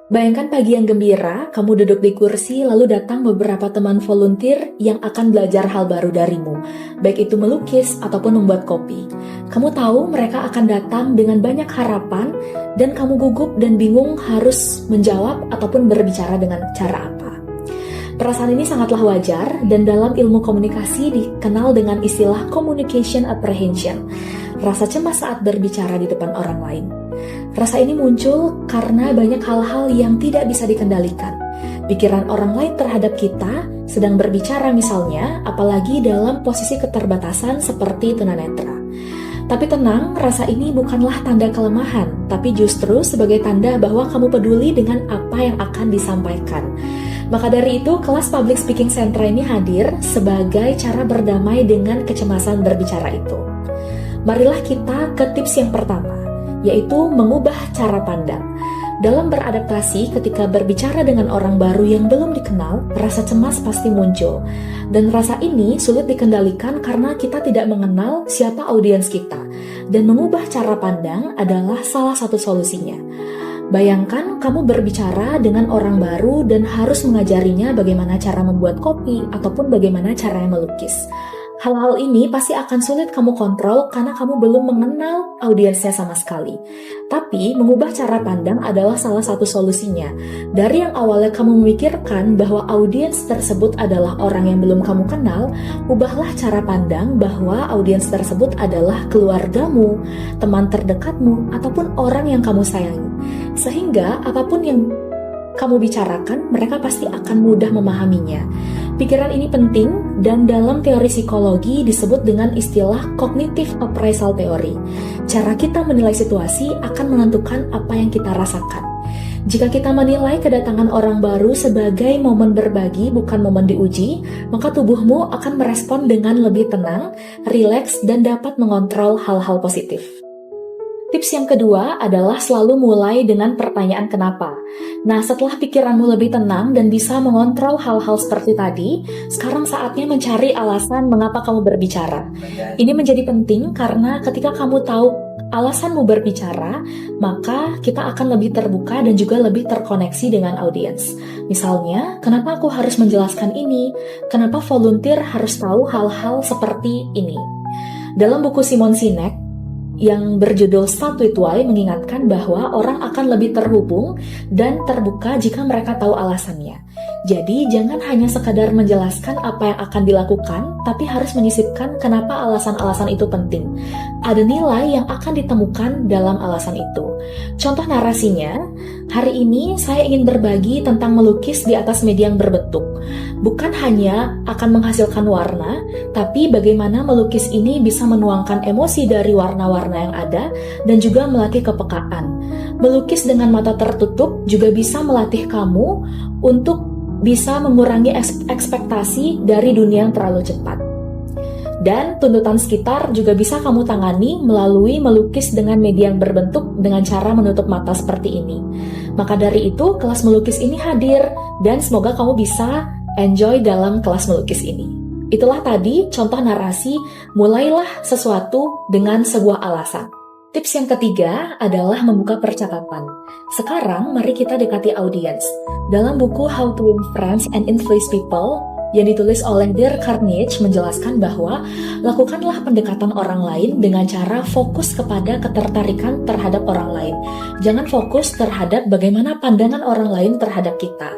Bayangkan pagi yang gembira, kamu duduk di kursi lalu datang beberapa teman volunteer yang akan belajar hal baru darimu, baik itu melukis ataupun membuat kopi. Kamu tahu mereka akan datang dengan banyak harapan dan kamu gugup dan bingung harus menjawab ataupun berbicara dengan cara apa. Perasaan ini sangatlah wajar dan dalam ilmu komunikasi dikenal dengan istilah communication apprehension, rasa cemas saat berbicara di depan orang lain. Rasa ini muncul karena banyak hal-hal yang tidak bisa dikendalikan. Pikiran orang lain terhadap kita sedang berbicara misalnya, apalagi dalam posisi keterbatasan seperti tunanetra. Tapi tenang, rasa ini bukanlah tanda kelemahan, tapi justru sebagai tanda bahwa kamu peduli dengan apa yang akan disampaikan. Maka dari itu, kelas Public Speaking Sentra ini hadir sebagai cara berdamai dengan kecemasan berbicara itu. Marilah kita ke tips yang pertama, yaitu mengubah cara pandang. Dalam beradaptasi ketika berbicara dengan orang baru yang belum dikenal, rasa cemas pasti muncul. Dan rasa ini sulit dikendalikan karena kita tidak mengenal siapa audiens kita. Dan mengubah cara pandang adalah salah satu solusinya. Bayangkan kamu berbicara dengan orang baru dan harus mengajarinya bagaimana cara membuat kopi ataupun bagaimana cara melukis. Hal-hal ini pasti akan sulit kamu kontrol karena kamu belum mengenal audiensnya sama sekali. Tapi mengubah cara pandang adalah salah satu solusinya. Dari yang awalnya kamu memikirkan bahwa audiens tersebut adalah orang yang belum kamu kenal, ubahlah cara pandang bahwa audiens tersebut adalah keluargamu, teman terdekatmu, ataupun orang yang kamu sayangi. Sehingga apapun yang kamu bicarakan, mereka pasti akan mudah memahaminya. Pikiran ini penting dan dalam teori psikologi disebut dengan istilah cognitive appraisal theory. Cara kita menilai situasi akan menentukan apa yang kita rasakan. Jika kita menilai kedatangan orang baru sebagai momen berbagi bukan momen diuji, maka tubuhmu akan merespon dengan lebih tenang, rileks, dan dapat mengontrol hal-hal positif. Tips yang kedua adalah selalu mulai dengan pertanyaan kenapa. Nah, setelah pikiranmu lebih tenang dan bisa mengontrol hal-hal seperti tadi, sekarang saatnya mencari alasan mengapa kamu berbicara. Ini menjadi penting karena ketika kamu tahu alasanmu berbicara, maka kita akan lebih terbuka dan juga lebih terkoneksi dengan audiens. Misalnya, kenapa aku harus menjelaskan ini? Kenapa volunteer harus tahu hal-hal seperti ini? Dalam buku Simon Sinek, yang berjudul Start With Why mengingatkan bahwa orang akan lebih terhubung dan terbuka jika mereka tahu alasannya. Jadi jangan hanya sekadar menjelaskan apa yang akan dilakukan, tapi harus menyisipkan kenapa alasan-alasan itu penting. Ada nilai yang akan ditemukan dalam alasan itu. Contoh narasinya, hari ini saya ingin berbagi tentang melukis di atas media yang berbentuk. Bukan hanya akan menghasilkan warna, tapi bagaimana melukis ini bisa menuangkan emosi dari warna-warna yang ada dan juga melatih kepekaan. Melukis dengan mata tertutup juga bisa melatih kamu untuk bisa mengurangi ekspektasi dari dunia yang terlalu cepat. Dan tuntutan sekitar juga bisa kamu tangani melalui melukis dengan media yang berbentuk dengan cara menutup mata seperti ini. Maka dari itu, kelas melukis ini hadir dan semoga kamu bisa enjoy dalam kelas melukis ini. Itulah tadi contoh narasi, mulailah sesuatu dengan sebuah alasan. Tips yang ketiga adalah membuka percakapan. Sekarang mari kita dekati audiens. Dalam buku How to Win Friends and Influence People yang ditulis oleh Dale Carnegie menjelaskan bahwa lakukanlah pendekatan orang lain dengan cara fokus kepada ketertarikan terhadap orang lain. Jangan fokus terhadap bagaimana pandangan orang lain terhadap kita.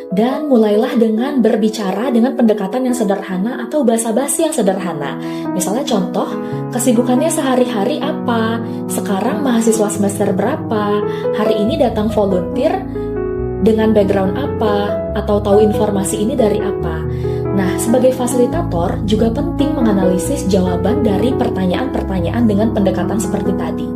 Dan mulailah dengan berbicara dengan pendekatan yang sederhana atau basa-basi yang sederhana. Misalnya contoh, kesibukannya sehari-hari apa? Sekarang mahasiswa semester berapa? Hari ini datang volunteer dengan background apa? Atau tahu informasi ini dari apa? Nah, sebagai fasilitator juga penting menganalisis jawaban dari pertanyaan-pertanyaan dengan pendekatan seperti tadi.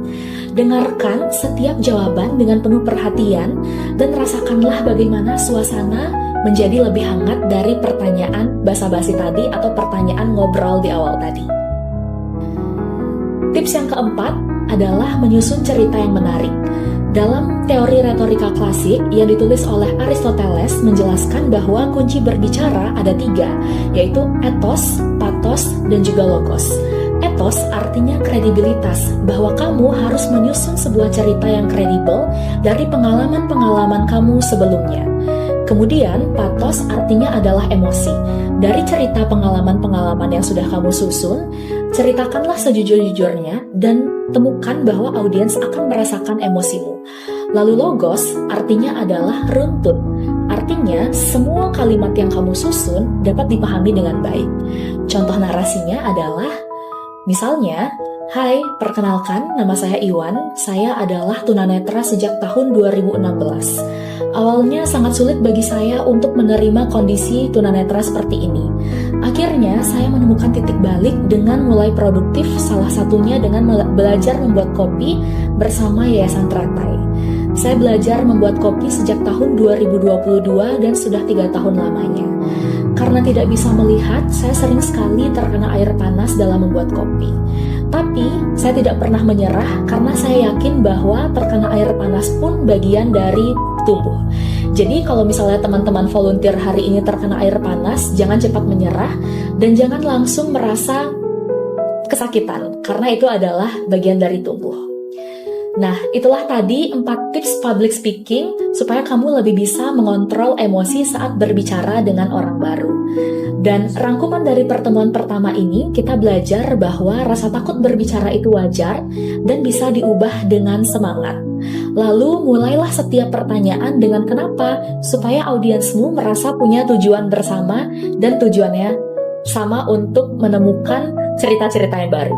Dengarkan setiap jawaban dengan penuh perhatian dan rasakanlah bagaimana suasana menjadi lebih hangat dari pertanyaan basa-basi tadi atau pertanyaan ngobrol di awal tadi. Tips yang keempat adalah menyusun cerita yang menarik. Dalam teori retorika klasik yang ditulis oleh Aristoteles menjelaskan bahwa kunci berbicara ada 3, yaitu ethos, pathos, dan juga logos. Ethos artinya kredibilitas, bahwa kamu harus menyusun sebuah cerita yang kredibel dari pengalaman-pengalaman kamu sebelumnya. Kemudian, pathos artinya adalah emosi. Dari cerita pengalaman-pengalaman yang sudah kamu susun, ceritakanlah sejujur-jujurnya dan temukan bahwa audiens akan merasakan emosimu. Lalu logos artinya adalah runtut. Artinya, semua kalimat yang kamu susun dapat dipahami dengan baik. Contoh narasinya adalah, misalnya, "Hai, perkenalkan, nama saya Iwan. Saya adalah tunanetra sejak tahun 2016. Awalnya sangat sulit bagi saya untuk menerima kondisi tunanetra seperti ini. Akhirnya, saya menemukan titik balik dengan mulai produktif, salah satunya dengan belajar membuat kopi bersama Yayasan Teratai. Saya belajar membuat kopi sejak tahun 2022 dan sudah 3 tahun lamanya. Karena tidak bisa melihat, saya sering sekali terkena air panas dalam membuat kopi. Tapi, saya tidak pernah menyerah karena saya yakin bahwa terkena air panas pun bagian dari tumbuh. Jadi, kalau misalnya teman-teman volunteer hari ini terkena air panas, jangan cepat menyerah dan jangan langsung merasa kesakitan, karena itu adalah bagian dari tumbuh. Nah, itulah tadi 4 tips public speaking supaya kamu lebih bisa mengontrol emosi saat berbicara dengan orang baru. Dan rangkuman dari pertemuan pertama ini, kita belajar bahwa rasa takut berbicara itu wajar dan bisa diubah dengan semangat. Lalu mulailah setiap pertanyaan dengan kenapa, supaya audiensmu merasa punya tujuan bersama dan tujuannya sama untuk menemukan cerita-cerita yang baru.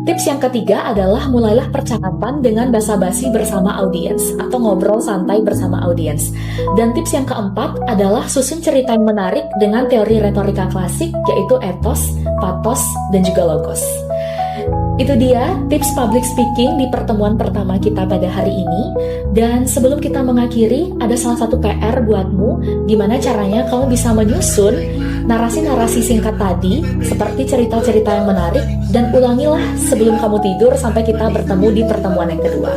Tips yang ketiga adalah mulailah percakapan dengan basa-basi bersama audiens atau ngobrol santai bersama audiens. Dan tips yang keempat adalah susun cerita yang menarik dengan teori retorika klasik, yaitu ethos, pathos, dan juga logos. Itu dia tips public speaking di pertemuan pertama kita pada hari ini. Dan sebelum kita mengakhiri, ada salah satu PR buatmu, gimana caranya kamu bisa menyusun narasi-narasi singkat tadi, seperti cerita-cerita yang menarik, dan ulangilah sebelum kamu tidur sampai kita bertemu di pertemuan yang kedua.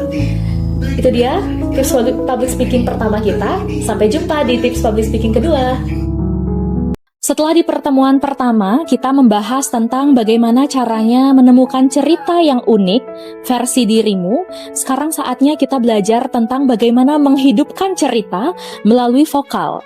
Itu dia tips public speaking pertama kita. Sampai jumpa di tips public speaking kedua. Setelah di pertemuan pertama, kita membahas tentang bagaimana caranya menemukan cerita yang unik versi dirimu. Sekarang saatnya kita belajar tentang bagaimana menghidupkan cerita melalui vokal.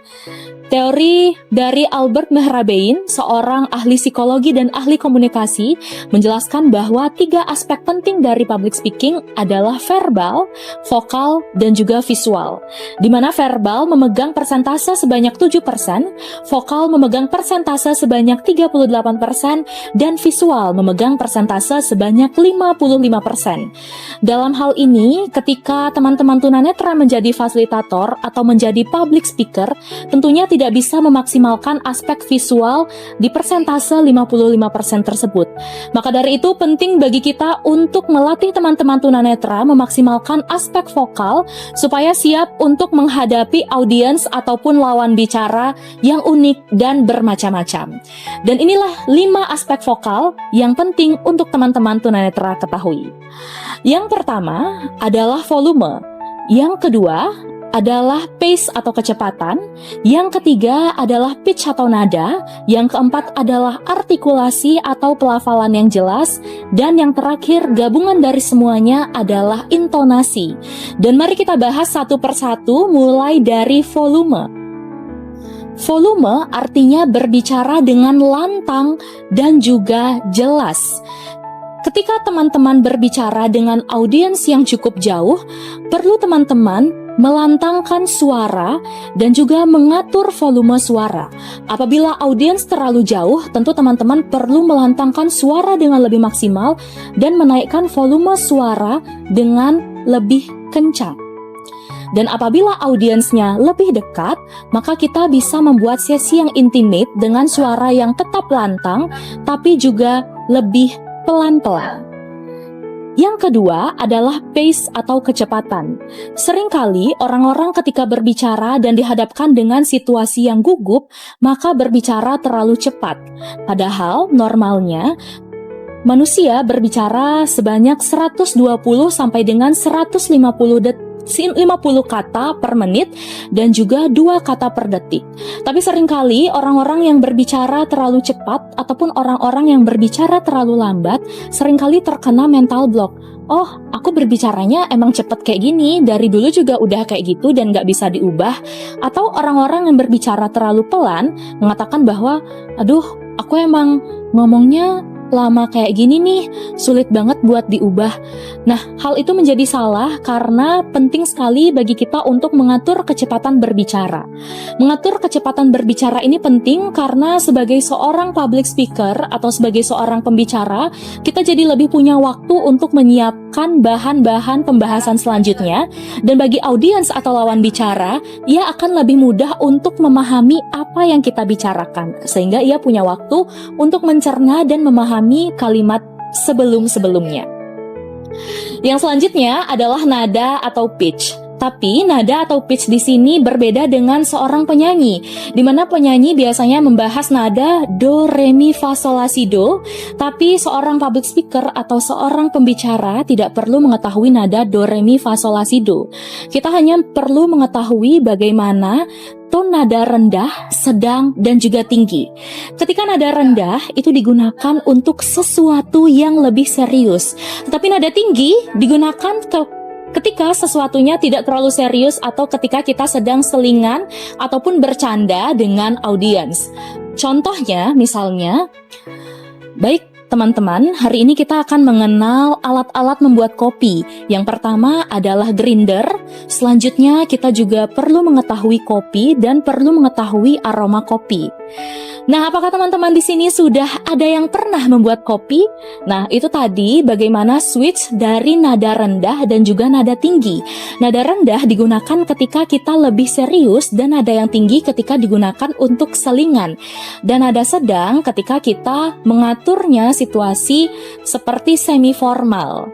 Teori dari Albert Mehrabian, seorang ahli psikologi dan ahli komunikasi, menjelaskan bahwa 3 aspek penting dari public speaking adalah verbal, vokal, dan juga visual. Di mana verbal memegang persentase sebanyak 7%, vokal memegang persentase sebanyak 38%, dan visual memegang persentase sebanyak 55%. Dalam hal ini, ketika teman-teman tunanetra menjadi fasilitator atau menjadi public speaker, tentunya tidak bisa memaksimalkan aspek visual di persentase 55% tersebut. Maka dari itu penting bagi kita untuk melatih teman-teman tunanetra memaksimalkan aspek vokal supaya siap untuk menghadapi audiens ataupun lawan bicara yang unik dan bermacam-macam. Dan inilah 5 aspek vokal yang penting untuk teman-teman tunanetra ketahui. Yang pertama adalah volume. Yang kedua adalah pace atau kecepatan, yang ketiga adalah pitch atau nada, yang keempat adalah artikulasi atau pelafalan yang jelas, dan yang terakhir gabungan dari semuanya adalah intonasi. Dan mari kita bahas satu persatu mulai dari volume. Volume artinya berbicara dengan lantang dan juga jelas. Ketika teman-teman berbicara dengan audiens yang cukup jauh, perlu teman-teman melantangkan suara dan juga mengatur volume suara. Apabila audiens terlalu jauh, tentu teman-teman perlu melantangkan suara dengan lebih maksimal dan menaikkan volume suara dengan lebih kencang. Dan apabila audiensnya lebih dekat, maka kita bisa membuat sesi yang intimate dengan suara yang tetap lantang, tapi juga lebih pelan-pelan. Yang kedua adalah pace atau kecepatan. Seringkali orang-orang ketika berbicara dan dihadapkan dengan situasi yang gugup, maka berbicara terlalu cepat. Padahal normalnya manusia berbicara sebanyak 120 sampai dengan 150 kata per menit dan juga 2 kata per detik. Tapi seringkali orang-orang yang berbicara terlalu cepat ataupun orang-orang yang berbicara terlalu lambat seringkali terkena mental block. Oh, aku berbicaranya emang cepet kayak gini, dari dulu juga udah kayak gitu dan gak bisa diubah. Atau orang-orang yang berbicara terlalu pelan mengatakan bahwa, aduh, aku emang ngomongnya lama kayak gini nih, sulit banget buat diubah. Nah, hal itu menjadi salah karena penting sekali bagi kita untuk mengatur kecepatan berbicara. Mengatur kecepatan berbicara ini penting karena sebagai seorang public speaker atau sebagai seorang pembicara, kita jadi lebih punya waktu untuk menyiapkan bahan-bahan pembahasan selanjutnya, dan bagi audiens atau lawan bicara, ia akan lebih mudah untuk memahami apa yang kita bicarakan, sehingga ia punya waktu untuk mencerna dan memahami kalimat sebelum-sebelumnya. Yang selanjutnya adalah nada atau pitch. Tapi nada atau pitch di sini berbeda dengan seorang penyanyi, di mana penyanyi biasanya membahas nada do, re, mi, fa, sol, la, si, do. Tapi seorang public speaker atau seorang pembicara tidak perlu mengetahui nada do, re, mi, fa, sol, la, si, do. Kita hanya perlu mengetahui bagaimana tone nada rendah, sedang, dan juga tinggi. Ketika nada rendah itu digunakan untuk sesuatu yang lebih serius, tetapi nada tinggi digunakan ketika sesuatunya tidak terlalu serius atau ketika kita sedang selingan ataupun bercanda dengan audiens. Contohnya, misalnya, baik teman-teman, hari ini kita akan mengenal alat-alat membuat kopi. Yang pertama adalah grinder, selanjutnya kita juga perlu mengetahui kopi dan perlu mengetahui aroma kopi. Nah, apakah teman-teman di sini sudah ada yang pernah membuat kopi? Nah, itu tadi bagaimana switch dari nada rendah dan juga nada tinggi. Nada rendah digunakan ketika kita lebih serius dan nada yang tinggi ketika digunakan untuk selingan. Dan nada sedang ketika kita mengaturnya situasi seperti semi formal.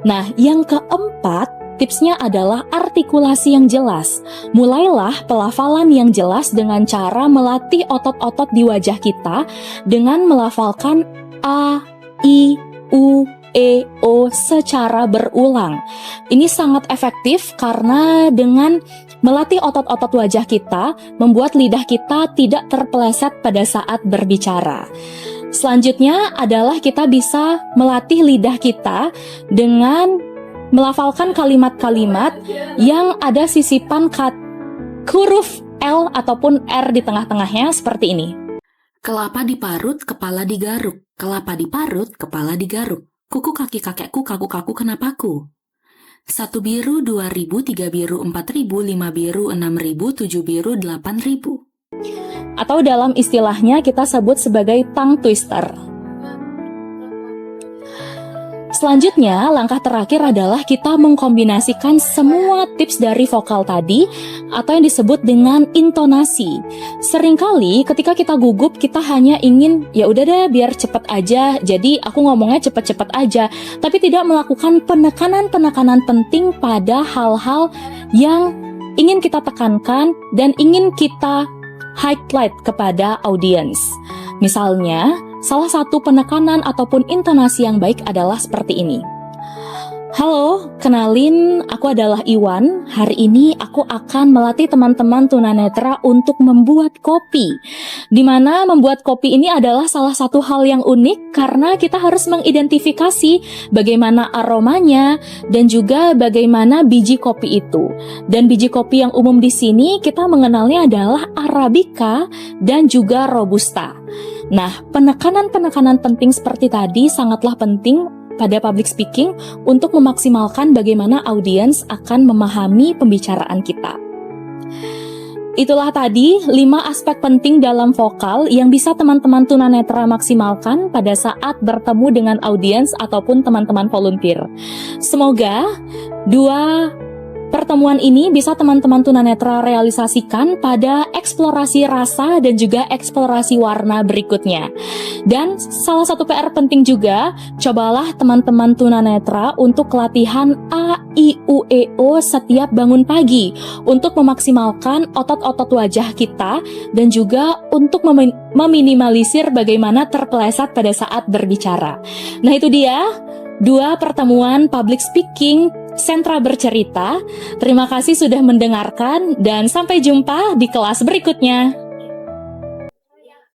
Nah, yang keempat, tipsnya adalah artikulasi yang jelas. Mulailah pelafalan yang jelas dengan cara melatih otot-otot di wajah kita dengan melafalkan a, i, u, e, o secara berulang. Ini sangat efektif karena dengan melatih otot-otot wajah kita, membuat lidah kita tidak terpeleset pada saat berbicara. Selanjutnya adalah kita bisa melatih lidah kita dengan melafalkan kalimat-kalimat yang ada sisipan huruf L ataupun R di tengah-tengahnya seperti ini. Kelapa diparut, kepala digaruk. Kelapa diparut, kepala digaruk. Kuku kaki kakekku, kaku-kaku kenapaku. 1 biru, 2.000, 3 biru, 4.000, 5 biru, 6.000, 7 biru, 8.000. Atau dalam istilahnya kita sebut sebagai tongue twister. Selanjutnya, langkah terakhir adalah kita mengkombinasikan semua tips dari vokal tadi atau yang disebut dengan intonasi. Seringkali ketika kita gugup, kita hanya ingin ya udah deh biar cepet aja, jadi aku ngomongnya cepet-cepet aja, tapi tidak melakukan penekanan-penekanan penting pada hal-hal yang ingin kita tekankan dan ingin kita highlight kepada audiens. Misalnya, salah satu penekanan ataupun intonasi yang baik adalah seperti ini. Halo, kenalin, aku adalah Iwan. Hari ini aku akan melatih teman-teman tunanetra untuk membuat kopi. Dimana membuat kopi ini adalah salah satu hal yang unik karena kita harus mengidentifikasi bagaimana aromanya dan juga bagaimana biji kopi itu. Dan biji kopi yang umum di sini kita mengenalnya adalah Arabica dan juga Robusta. Nah, penekanan-penekanan penting seperti tadi sangatlah penting pada public speaking untuk memaksimalkan bagaimana audiens akan memahami pembicaraan kita. Itulah tadi 5 aspek penting dalam vokal yang bisa teman-teman tunanetra maksimalkan pada saat bertemu dengan audiens ataupun teman-teman volunteer. Semoga 2 pertemuan ini bisa teman-teman tunanetra realisasikan pada eksplorasi rasa dan juga eksplorasi warna berikutnya. Dan salah satu PR penting juga, cobalah teman-teman tunanetra untuk latihan A, I, U, E, O setiap bangun pagi untuk memaksimalkan otot-otot wajah kita dan juga untuk meminimalisir bagaimana terpeleset pada saat berbicara. Nah, itu dia 2 pertemuan public speaking Sentra Bercerita. Terima kasih sudah mendengarkan dan sampai jumpa di kelas berikutnya.